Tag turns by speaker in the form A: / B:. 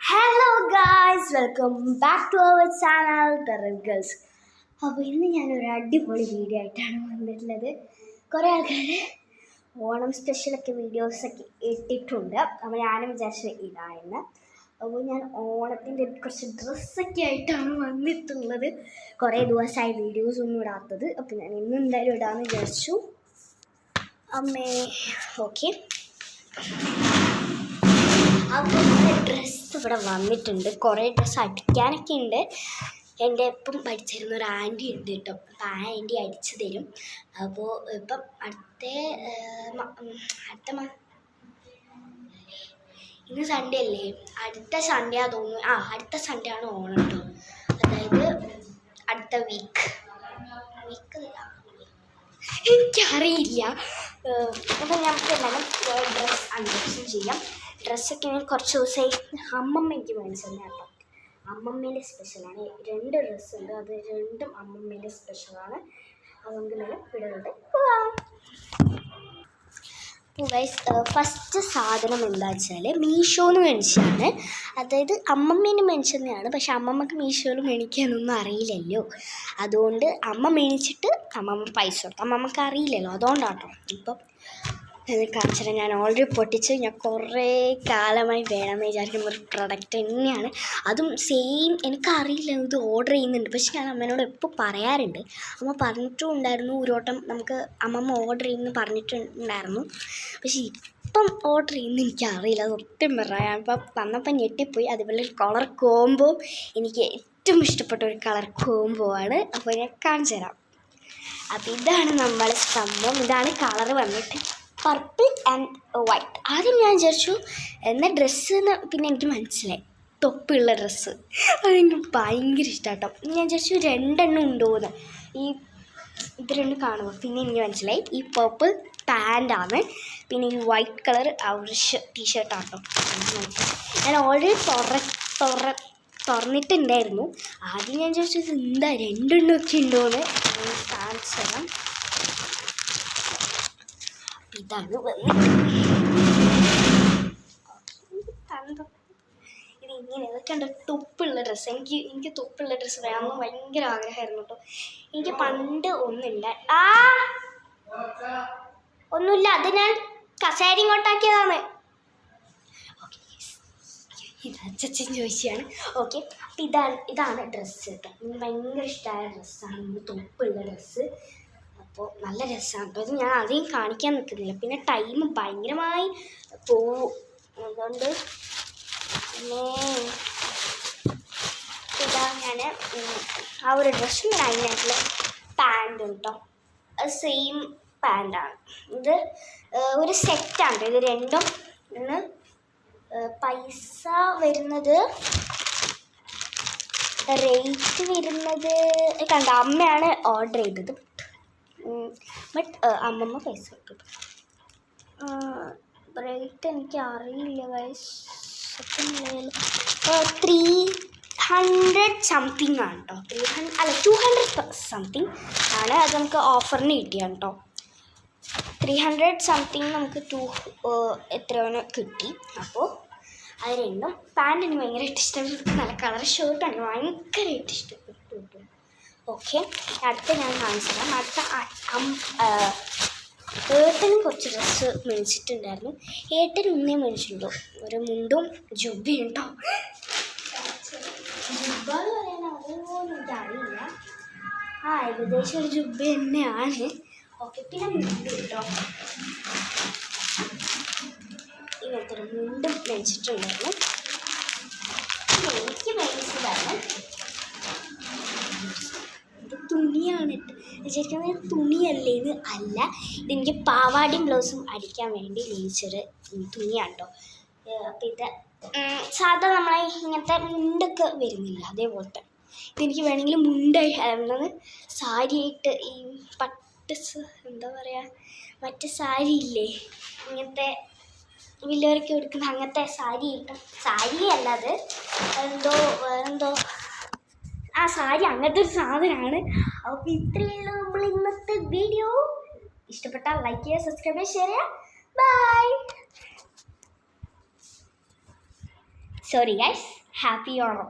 A: Hello guys, welcome back to our channel terror girls. അപ്പോൾ ഇന്ന് ഞാനൊരു അടിപൊളി വീഡിയോ ആയിട്ടാണ് വന്നിട്ടുള്ളത്. കുറേ ആൾക്കാർ ഓണം സ്പെഷ്യലൊക്കെ വീഡിയോസൊക്കെ ഇട്ടിട്ടുണ്ട്. അപ്പോൾ ഞാനും വിചാരിച്ചു ഇടാമെന്ന്. അപ്പോൾ ഞാൻ ഓണത്തിൻ്റെ കുറച്ച് ഡ്രസ്സൊക്കെ ആയിട്ടാണ് വന്നിട്ടുള്ളത്. കുറേ ദിവസമായി വീഡിയോസ് ഒന്നും ഇടാത്തത്. അപ്പോൾ ഞാൻ ഇന്ന് എന്തായാലും ഇടാമെന്ന് വിചാരിച്ചു. അമ്മേ ഓക്കെ. അപ്പോൾ ഡ്രസ്സ് ഇവിടെ വന്നിട്ടുണ്ട്. കുറേ ഡ്രസ്സ് അടിക്കാനൊക്കെ ഉണ്ട്. എൻ്റെ ഇപ്പം പഠിച്ചിരുന്ന ഒരു ആൻറ്റി ഉണ്ട് കേട്ടോ. അപ്പം ആ ആൻറ്റി അടിച്ചു തരും. അപ്പോൾ ഇപ്പം അടുത്ത ഇന്ന് സൺഡേ അല്ലേ, അടുത്ത സൺഡേ ആ തോന്നുന്നു. അടുത്ത സൺഡേ ആണ് ഓണം കേട്ടോ. അതായത് അടുത്ത വീക്ക് എനിക്കറിയില്ല. അപ്പം നമുക്ക് എല്ലാവരും ഡ്രസ്സ് അൺബോക്സിങ് ചെയ്യാം. ഡ്രസ്സൊക്കെ ഞാൻ കുറച്ച് ദിവസമായി അമ്മമ്മ എനിക്ക് മേടിച്ചത് കേട്ടോ. അമ്മമ്മേൻ്റെ സ്പെഷ്യലാണ്. 2 ഡ്രസ്സുണ്ട്, അത് രണ്ടും അമ്മമ്മേൻ്റെ സ്പെഷ്യലാണ്. അതുകൊണ്ട് ഞാൻ വീടുകളുടെ പോവാം. ഫസ്റ്റ് സാധനം എന്താ വെച്ചാൽ മീഷോന്ന് മേടിച്ചതാണ്. അതായത് അമ്മമ്മേനെ മേടിച്ചതന്നെയാണ്. പക്ഷെ അമ്മമ്മക്ക് മീഷോയിൽ മേടിക്കാനൊന്നും അറിയില്ലല്ലോ. അതുകൊണ്ട് അമ്മ മേടിച്ചിട്ട് അമ്മമ്മ പൈസ കൊടുത്തു. അമ്മമ്മക്ക് അറിയില്ലല്ലോ, അതുകൊണ്ടാട്ടോ. ഇപ്പം കാണിച്ചാൽ ഞാൻ ഓൾറെഡി പൊട്ടിച്ച് ഞാൻ കുറേ കാലമായി വേണമെന്ന് വിചാരിക്കുന്ന ഒരു പ്രൊഡക്റ്റ് തന്നെയാണ്. അതും സെയിം. എനിക്കറിയില്ല ഇത് ഓർഡർ ചെയ്യുന്നുണ്ട്, പക്ഷെ ഞാൻ അമ്മേനോട് എപ്പോൾ പറയാറുണ്ട്. അമ്മ പറഞ്ഞിട്ടും ഉണ്ടായിരുന്നു, ഒരു വട്ടം നമുക്ക് അമ്മമ്മ ഓർഡർ ചെയ്യുമെന്ന് പറഞ്ഞിട്ടുണ്ടായിരുന്നു. പക്ഷെ ഇപ്പം ഓർഡർ ചെയ്യുന്ന എനിക്കറിയില്ല. അത് ഒട്ടും പറയാം. ഇപ്പം വന്നപ്പം ഞെട്ടിപ്പോയി. അതുപോലെ ഒരു കളർ കോംബോ എനിക്ക് ഏറ്റവും ഇഷ്ടപ്പെട്ട ഒരു കളർ കോംബോ ആണ്. അപ്പോൾ ഞാൻ കാണിച്ചു തരാം. അപ്പോൾ ഇതാണ് നമ്മൾ സംഭവം. ഇതാണ് കളർ വന്നിട്ട് പർപ്പിൾ ആൻഡ് വൈറ്റ്. ആദ്യം ഞാൻ വിചാരിച്ചു എന്നാൽ ഡ്രസ്സെന്ന്, പിന്നെ എനിക്ക് മനസ്സിലായി തൊപ്പിയുള്ള ഡ്രസ്സ്. അതെനിക്ക് ഭയങ്കര ഇഷ്ടമാട്ടോ. ഞാൻ വിചാരിച്ചു 2 എണ്ണം ഉണ്ടോയെന്ന്. ഇത് 2 കാണുമ്പോൾ പിന്നെ എനിക്ക് മനസ്സിലായി ഈ പർപ്പിൾ പാൻ്റാണ്, പിന്നെ ഈ വൈറ്റ് കളർ ടീഷർട്ടാട്ടോ. ഞാൻ ഓൾറെഡി തുറന്നിട്ടുണ്ടായിരുന്നു. ആദ്യം ഞാൻ ചോദിച്ചത് എന്താ 2 എണ്ണമൊക്കെ ഉണ്ടോയെന്ന്. കാണിച്ചു തരാം. ഇതാണ് ഇത് ഇങ്ങനെ ഇതൊക്കെ ഉണ്ട്. തൊപ്പുള്ള ഡ്രസ്സ്. എനിക്ക് തൊപ്പുള്ള ഡ്രസ്സ് വേണമെന്ന് ഭയങ്കര ആഗ്രഹമായിരുന്നു കേട്ടോ. എനിക്ക് പണ്ട് ഒന്നുമില്ല. അത് ഞാൻ കസേര ഇങ്ങോട്ടാക്കിയതാണ്. ഇത് അച്ഛൻ ചോദിച്ചാണ്. ഓക്കെ. അപ്പം ഇതാണ് ഡ്രസ്സ് കേട്ടോ. എനിക്ക് ഭയങ്കര ഇഷ്ടമായ ഡ്രസ്സാണ് തൊപ്പുള്ള ഡ്രസ്സ്. അപ്പോൾ നല്ല രസമാണ് കേട്ടോ. ഇത് ഞാൻ അധികം കാണിക്കാൻ നിൽക്കുന്നില്ല, പിന്നെ ടൈം ഭയങ്കരമായി പോവും. അതുകൊണ്ട് പിന്നെ ഇതാ ഞാൻ ആ ഒരു ഡ്രസ്സും അതിനായിട്ടുള്ള പാൻറ് കേട്ടോ. സെയിം പാൻറ്റാണ് ഇത്. ഒരു സെറ്റാണ് ഇത് രണ്ടും. ഇന്ന് പൈസ വരുന്നത്, റേറ്റ് വരുന്നത് കണ്ട അമ്മയാണ് ഓർഡർ ചെയ്തത്. ബട്ട് അമ്മമ്മ പൈസ കൊടുത്തു. റേറ്റ് എനിക്ക് അറിയില്ല ഗൈസ്. 300 സംതിങ് ആണ് കേട്ടോ. 200 സംതിങ് ആണ്. അത് നമുക്ക് ഓഫറിന് കിട്ടിയാണ് കേട്ടോ. 300 സംതിങ് നമുക്ക് എത്രയാണ് കിട്ടി. അപ്പോൾ അത് രണ്ടും. പാൻറ് എനിക്ക് ഭയങ്കരമായിട്ട് ഇഷ്ടപ്പെട്ടു. നല്ല കളർ ഷർട്ടാണ്, ഭയങ്കരമായിട്ട് ഇഷ്ടപ്പെട്ടു കേട്ടോ. ഓക്കെ. അടുത്ത ഞാൻ കാണിച്ചു തരാം. ഏട്ടനും കുറച്ച് ഡ്രസ്സ് മേടിച്ചിട്ടുണ്ടായിരുന്നു. ഏട്ടന് ഒന്നേ മേടിച്ചിട്ടുണ്ടോ, ഒരു മുണ്ടും ജുബ്ബയും കേട്ടോ. ജുബ്ബ എന്ന് പറയാൻ അതുപോലെ എനിക്കറിയില്ല. ഏകദേശം ഒരു ജുബ്ബ തന്നെയാണ്. ഓക്കെ. പിന്നെ മുണ്ട് കേട്ടോ. ഇങ്ങനത്തെ ഒരു മുണ്ടും മേടിച്ചിട്ടുണ്ടായിരുന്നു. എനിക്ക് മേടിച്ചതാണ്. തുണിയാണ് ശരിക്കും. തുണിയല്ലേ ഇത്? അല്ല, ഇതെനിക്ക് പാവാടയും ബ്ലൗസും അടിക്കാൻ വേണ്ടി മേടിച്ചൊരു തുണിയാണ് കേട്ടോ. അപ്പം ഇത് സാധാ നമ്മളെ ഇങ്ങനത്തെ മുണ്ടൊക്കെ വരുന്നില്ല, അതേപോലത്തെ. ഇതെനിക്ക് വേണമെങ്കിൽ മുണ്ടായി അതായത് സാരിയായിട്ട്, ഈ എന്താ പറയുക, മറ്റേ സാരി ഇല്ലേ ഇങ്ങനത്തെ വലിയവരൊക്കെ എടുക്കുന്ന അങ്ങനത്തെ സാരി കിട്ടും. സാരിയല്ല അത്, വേറെന്തോ സാരി, അങ്ങനത്തെ ഒരു സാധനമാണ്. അപ്പോൾ ഇത്രയേ ഉള്ളൂ നമ്മൾ ഇന്നത്തെ വീഡിയോ. ഇഷ്ടപ്പെട്ടാൽ ലൈക്ക് ചെയ്യുക, സബ്സ്ക്രൈബ് ചെയ്യുക, ഷെയർ ചെയ്യുക. Bye. Sorry guys, happy Onam.